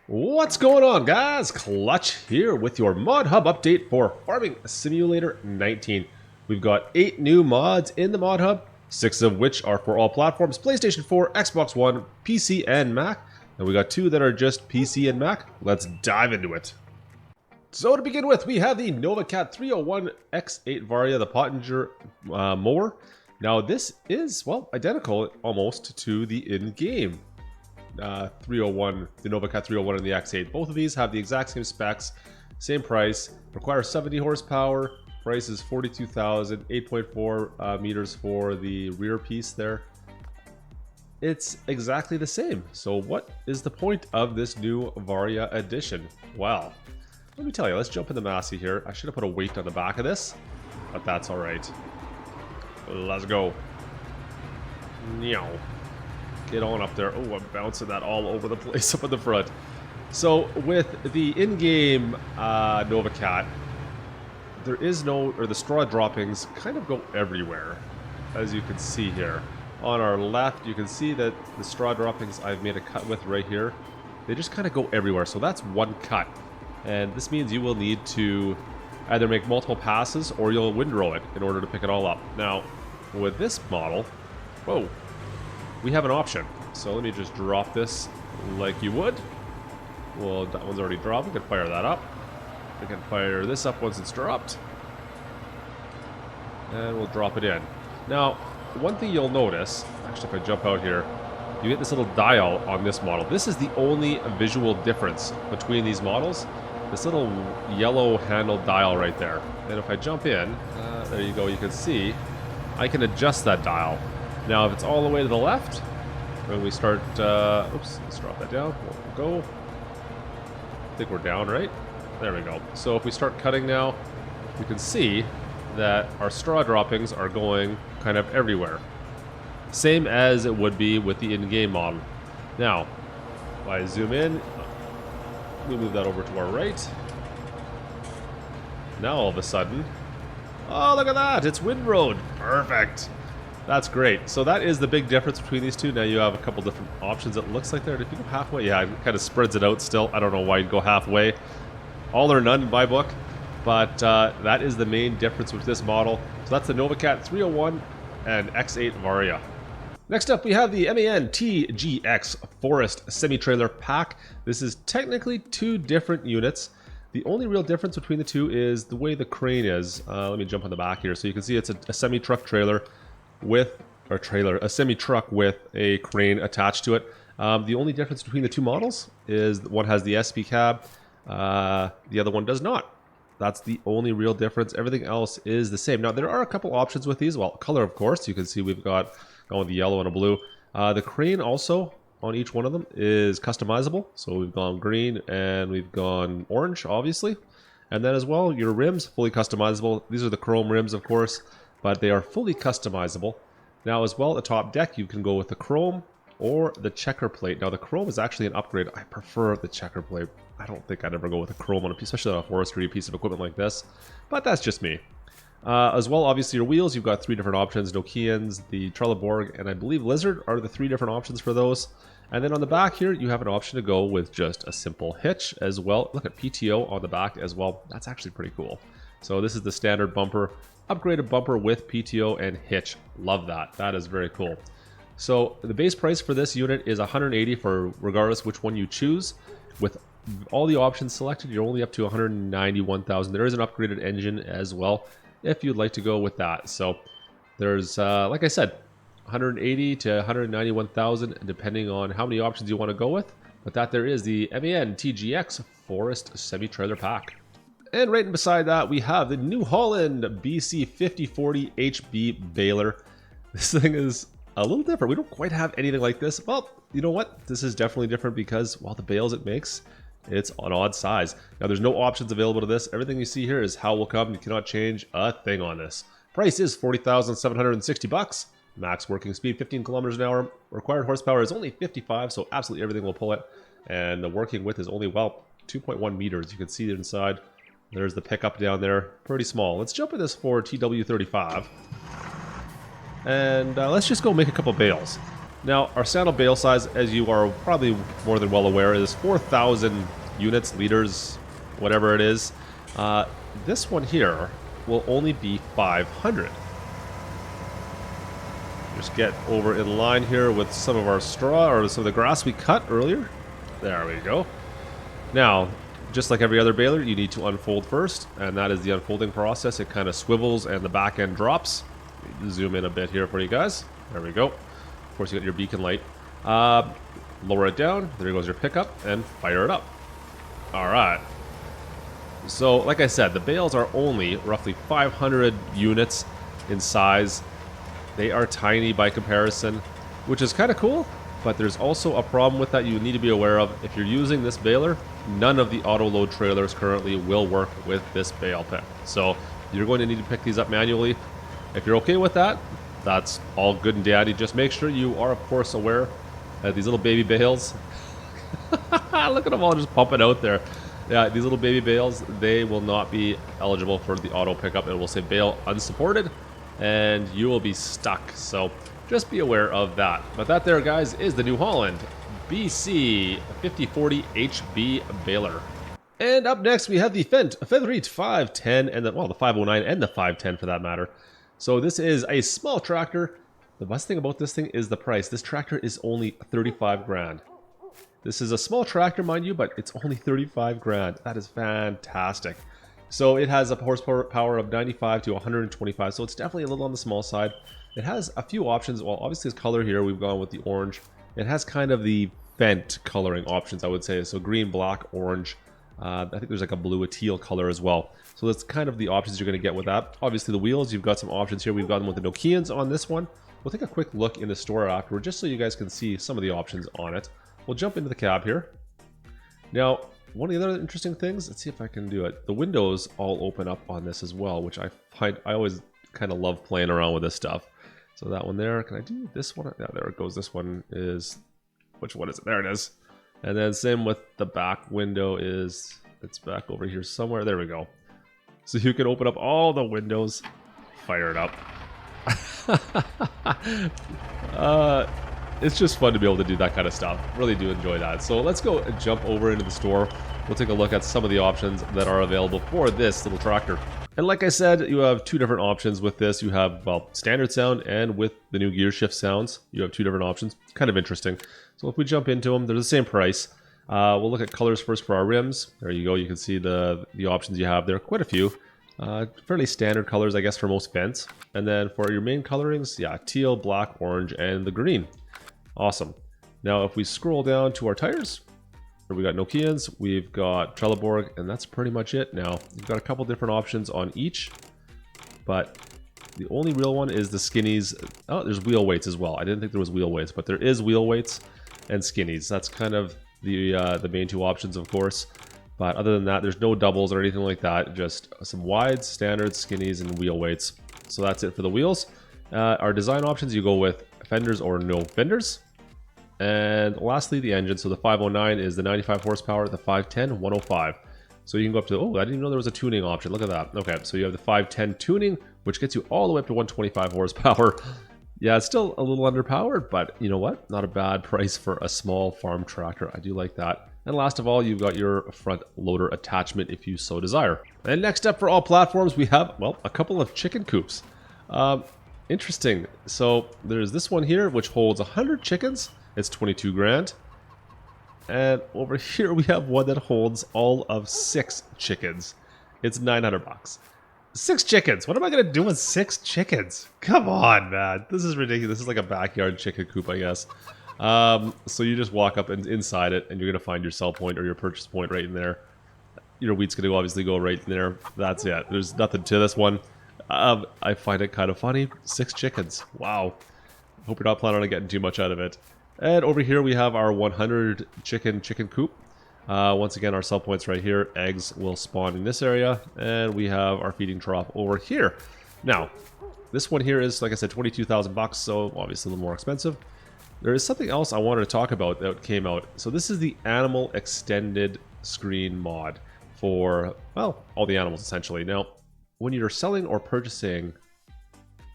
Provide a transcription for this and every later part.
What's going on, guys? Klutch here with your Modhub update for Farming Simulator 19. We've got 8 new mods in the Modhub, 6 of which are for all platforms: PlayStation 4, Xbox One, PC, and Mac. And we got 2 that are just PC and Mac. Let's dive into it. So to begin with, we have the Novacat 301X8 Varia, the Pottinger mower. Now this is, well, identical almost to the in-game 301, the Novacat 301 and the X8. Both of these have the exact same specs, same price, require 70 horsepower, price is 42,000, 8.4 meters for the rear piece there. It's exactly the same. So what is the point of this new Varia edition? Well, let me tell you, let's jump in the Massey here. I should have put a weight on the back of this, but that's all right. Let's go. Meow. Get on up there. Oh, I'm bouncing that all over the place up in the front. So with the in-game Novacat, there is no, or the straw droppings kind of go everywhere, as you can see here. On our left, you can see that the straw droppings I've made a cut with right here, they just kind of go everywhere. So that's one cut. And this means you will need to either make multiple passes or you'll windrow it in order to pick it all up. Now, with this model, whoa, we have an option. So let me just drop this like you would. Well, that one's already dropped. We can fire that up. We can fire this up once it's dropped. And we'll drop it in. Now, one thing you'll notice, actually if I jump out here, you get this little dial on this model. This is the only visual difference between these models. This little yellow handle dial right there. And if I jump in, there you go, you can see I can adjust that dial. Now, if it's all the way to the left, when we start, oops, let's drop that down. We'll go. I think we're down, right? There we go. So if we start cutting now, we can see that our straw droppings are going kind of everywhere. Same as it would be with the in-game model. Now, if I zoom in, we move that over to our right. Now all of a sudden, oh, look at that, it's windrowed. Perfect. That's great. So that is the big difference between these two. Now you have a couple different options. It looks like there. If you go halfway, yeah, it kind of spreads it out still. I don't know why you'd go halfway. All or none in my book. But that is the main difference with this model. So that's the Novacat 301 and X8 Varia. Next up, we have the MENT T GX Forest Semi-Trailer Pack. This is technically 2 different units. The only real difference between the two is the way the crane is. Let me jump on the back here. So you can see it's a semi-truck trailer with, or trailer, a semi-truck with a crane attached to it. The only difference between the two models is one has the SP cab, the other one does not. That's the only real difference. Everything else is the same. Now, there are a couple options with these. Well, color, of course. You can see we've got going with the yellow and a blue. The crane also on each one of them is customizable. So we've gone green and we've gone orange, obviously. And then as well, your rims, fully customizable. These are the chrome rims, of course, but they are fully customizable. Now, as well, at the top deck, you can go with the chrome or the checker plate. Now, the chrome is actually an upgrade. I prefer the checker plate. I don't think I'd ever go with a chrome on a piece, especially on a forestry piece of equipment like this. But that's just me. As well, obviously, your wheels, you've got 3 different options. Nokians, the Trelleborg, and I believe Lizard are the 3 different options for those. And then on the back here, you have an option to go with just a simple hitch as well. Look at PTO on the back as well. That's actually pretty cool. So this is the standard bumper, upgraded bumper with PTO and hitch. Love that. That is very cool. So the base price for this unit is $180 for regardless which one you choose. With all the options selected, you're only up to $191,000. There is an upgraded engine as well if you'd like to go with that. So there's, like I said, $180 to $191,000 depending on how many options you want to go with. But that there is the MENT T GX Forest Semi-Trailer Pack. And right beside that, we have the new Holland BC5040HB Baler. This thing is a little different. We don't quite have anything like this. Well, you know what? This is definitely different because, well, the bales it makes, it's an odd size. Now, there's no options available to this. Everything you see here is how will come. You cannot change a thing on this. Price is $40,760. Max working speed, 15 kilometers an hour. Required horsepower is only 55, so absolutely everything will pull it. And the working width is only, well, 2.1 meters. You can see it inside. There's the pickup down there. Pretty small. Let's jump in this for TW35. And let's just go make a couple bales. Now, our standard bale size, as you are probably more than well aware, is 4,000 units, liters, whatever it is. This one here will only be 500. Just get over in line here with some of our straw or some of the grass we cut earlier. There we go. Now, just like every other baler, you need to unfold first, and that is the unfolding process. It kind of swivels and the back end drops. Zoom in a bit here for you guys. There we go. Of course, you got your beacon light. Lower it down. There goes your pickup, and fire it up. All right. So, like I said, the bales are only roughly 500 units in size. They are tiny by comparison, which is kind of cool, but there's also a problem with that you need to be aware of. If you're using this baler, none of the auto-load trailers currently will work with this bale pick. So, you're going to need to pick these up manually. If you're okay with that, that's all good and dandy. Just make sure you are, of course, aware that these little baby bales, look at them all just pumping out there. Yeah, these little baby bales, they will not be eligible for the auto pickup. It will say bale unsupported, and you will be stuck. So just be aware of that. But that there, guys, is the New Holland BC5040HB baler. And up next, we have the Fendt Favorit 510, and the 509 and the 510 for that matter. So this is a small tractor. The best thing about this thing is the price. This tractor is only 35 grand. This is a small tractor, mind you, but it's only 35 grand. That is fantastic. So it has a horsepower of 95 to 125, so it's definitely a little on the small side. It has a few options. Well, obviously its color here, we've gone with the orange. It has kind of the Fendt coloring options, I would say. So green, black, orange. I think there's like a blue, a teal color as well. So that's kind of the options you're going to get with that. Obviously the wheels, you've got some options here. We've got them with the Nokians on this one. We'll take a quick look in the store afterward, just so you guys can see some of the options on it. We'll jump into the cab here. Now, one of the other interesting things, let's see if I can do it. The windows all open up on this as well, which I always kind of love playing around with this stuff. So that one there, can I do this one? Yeah, there it goes. This one is, which one is it? There it is. And then same with the back window it's back over here somewhere. There we go. So you can open up all the windows, fire it up. It's just fun to be able to do that kind of stuff. Really do enjoy that. So let's go and jump over into the store. We'll take a look at some of the options that are available for this little tractor. And like I said, you have two different options with this. You have, well, standard sound, and with the new gear shift sounds, you have two different options. Kind of interesting. So if we jump into them, they're the same price. We'll look at colors first for our rims. There you go. You can see the options you have there. Quite a few. Fairly standard colors, I guess, for most Fendts. And then for your main colorings, yeah, teal, black, orange, and the green. Awesome. Now, if we scroll down to our tires, we got Nokians, we've got Trelleborg, and that's pretty much it. Now, you've got a couple different options on each, but the only real one is the skinnies. Oh, there's wheel weights as well. I didn't think there was wheel weights, but there is wheel weights and skinnies. That's kind of the main two options, of course. But other than that, there's no doubles or anything like that. Just some wides, standards, skinnies, and wheel weights. So that's it for the wheels. Our design options, you go with fenders or no fenders. And lastly, the engine. So the 509 is the 95 horsepower, the 510, 105. So you can go up to, oh, I didn't even know there was a tuning option. Look at that. Okay, so you have the 510 tuning, which gets you all the way up to 125 horsepower. Yeah, it's still a little underpowered, but you know what? Not a bad price for a small farm tractor. I do like that. And last of all, you've got your front loader attachment if you so desire. And next up for all platforms, we have, well, a couple of chicken coops. Interesting. So there's this one here, which holds 100 chickens. It's 22 grand. And over here we have one that holds all of 6 chickens. It's 900 bucks. 6 chickens. What am I going to do with 6 chickens? Come on, man. This is ridiculous. This is like a backyard chicken coop, I guess. So you just walk up and inside it, and you're going to find your sell point or your purchase point right in there. Your wheat's going to obviously go right in there. That's it. There's nothing to this one. I find it kind of funny. 6 chickens. Wow. Hope you're not planning on getting too much out of it. And over here we have our 100 chicken coop. Once again, our sell points right here. Eggs will spawn in this area, and we have our feeding trough over here. Now, this one here is, like I said, 22,000 bucks, so obviously a little more expensive. There is something else I wanted to talk about that came out. So this is the animal extended screen mod for, well, all the animals essentially. Now, when you're selling or purchasing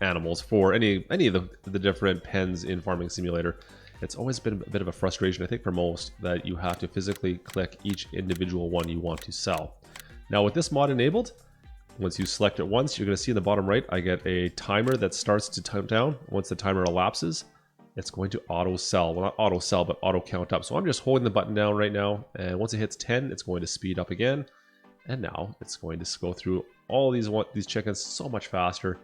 animals for any of the different pens in Farming Simulator. It's always been a bit of a frustration, I think, for most, that you have to physically click each individual one you want to sell. Now, with this mod enabled, once you select it once, you're going to see in the bottom right, I get a timer that starts to count down. Once the timer elapses, it's going to auto sell. Well, not auto sell, but auto count up. So I'm just holding the button down right now, and once it hits 10, it's going to speed up again. And now it's going to go through all these chickens so much faster.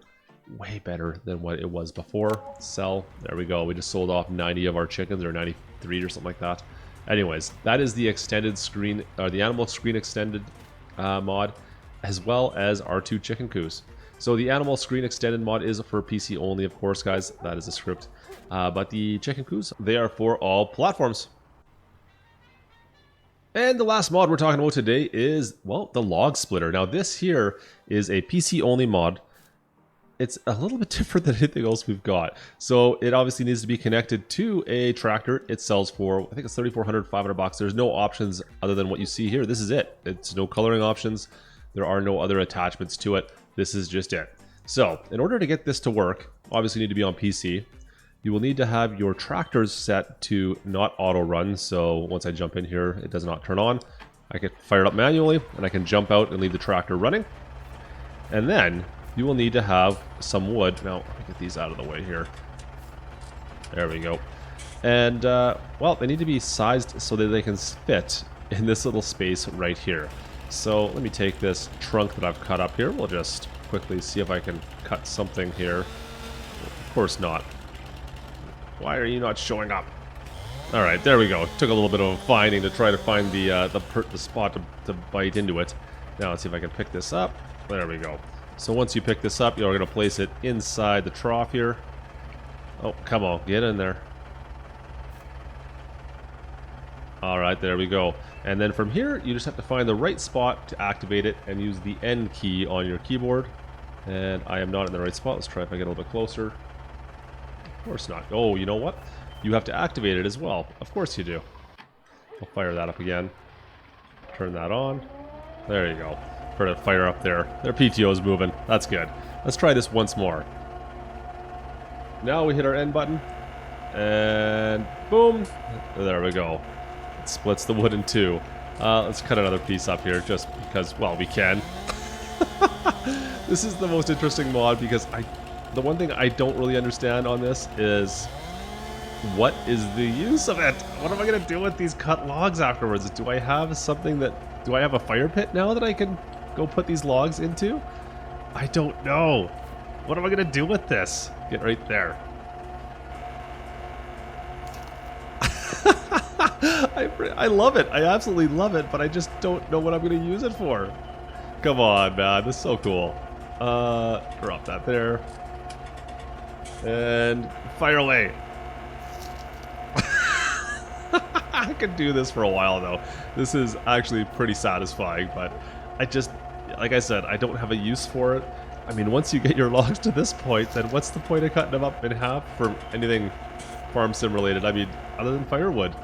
Way better than what it was before. Sell. There we go. We just sold off 90 of our chickens, or 93 or something like that. Anyways, that is the extended screen, or the animal screen extended mod, as well as our 2 chicken coos. So the animal screen extended mod is for PC only, of course, guys. That is a script. But the chicken coos, they are for all platforms. And the last mod we're talking about today is, well, the Logsplitter. Now this here is a PC only mod. It's a little bit different than anything else we've got. So it obviously needs to be connected to a tractor. It sells for, I think it's 3,400, 500 bucks. There's no options other than what you see here. This is it. It's no coloring options. There are no other attachments to it. This is just it. So in order to get this to work, obviously you need to be on PC. You will need to have your tractors set to not auto run. So once I jump in here, it does not turn on. I can fire it up manually, and I can jump out and leave the tractor running. And then you will need to have some wood. Now, let me get these out of the way here. There we go. And, well, they need to be sized so that they can fit in this little space right here. So let me take this trunk that I've cut up here. We'll just quickly see if I can cut something here. Of course not. Why are you not showing up? All right, there we go. Took a little bit of finding to try to find the spot to bite into it. Now let's see if I can pick this up. There we go. So once you pick this up, you're going to place it inside the trough here. Oh, come on, get in there. All right, there we go. And then from here, you just have to find the right spot to activate it and use the N key on your keyboard. And I am not in the right spot. Let's try if I get a little bit closer. Of course not. Oh, you know what? You have to activate it as well. Of course you do. I'll fire that up again. Turn that on. There you go. For the fire up there. Their PTO is moving. That's good. Let's try this once more. Now we hit our N button. And boom. There we go. It splits the wood in two. Let's cut another piece up here just because, well, we can. This is the most interesting mod because the one thing I don't really understand on this is what is the use of it? What am I going to do with these cut logs afterwards? Do I have something that... Do I have a fire pit now that I can go put these logs into? I don't know. What am I going to do with this? Get right there. I love it. I absolutely love it, but I just don't know what I'm going to use it for. Come on, man. This is so cool. Drop that there. And fire away. I could do this for a while though. This is actually pretty satisfying, but I just, like I said, I don't have a use for it. I mean, once you get your logs to this point, then what's the point of cutting them up in half for anything farm sim related? I mean, other than firewood.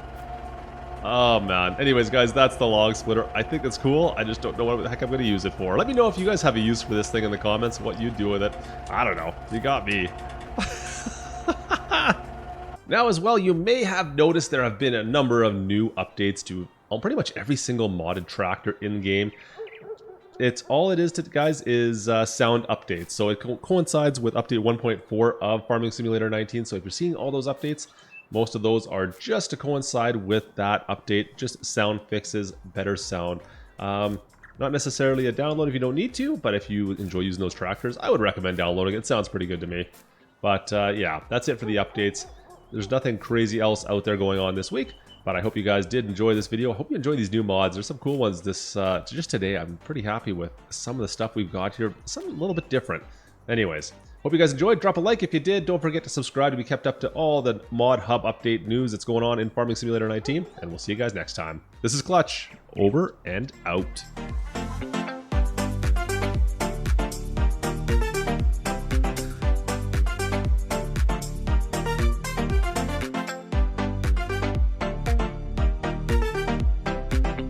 Oh man. Anyways, guys, that's the Logsplitter. I think it's cool. I just don't know what the heck I'm going to use it for. Let me know if you guys have a use for this thing in the comments, what you do with it. I don't know. You got me. Now as well, you may have noticed there have been a number of new updates to pretty much every single modded tractor in-game. It's all it is, guys, is sound updates. So it coincides with update 1.4 of Farming Simulator 19. So if you're seeing all those updates, most of those are just to coincide with that update. Just sound fixes, better sound. Not necessarily a download if you don't need to, but if you enjoy using those tractors, I would recommend downloading it. It sounds pretty good to me. But yeah, that's it for the updates. There's nothing crazy else out there going on this week, but I hope you guys did enjoy this video. I hope you enjoyed these new mods. There's some cool ones just today. I'm pretty happy with some of the stuff we've got here. Something a little bit different. Anyways, hope you guys enjoyed. Drop a like if you did. Don't forget to subscribe to be kept up to all the Modhub update news that's going on in Farming Simulator 19, and we'll see you guys next time. This is Klutch, over and out.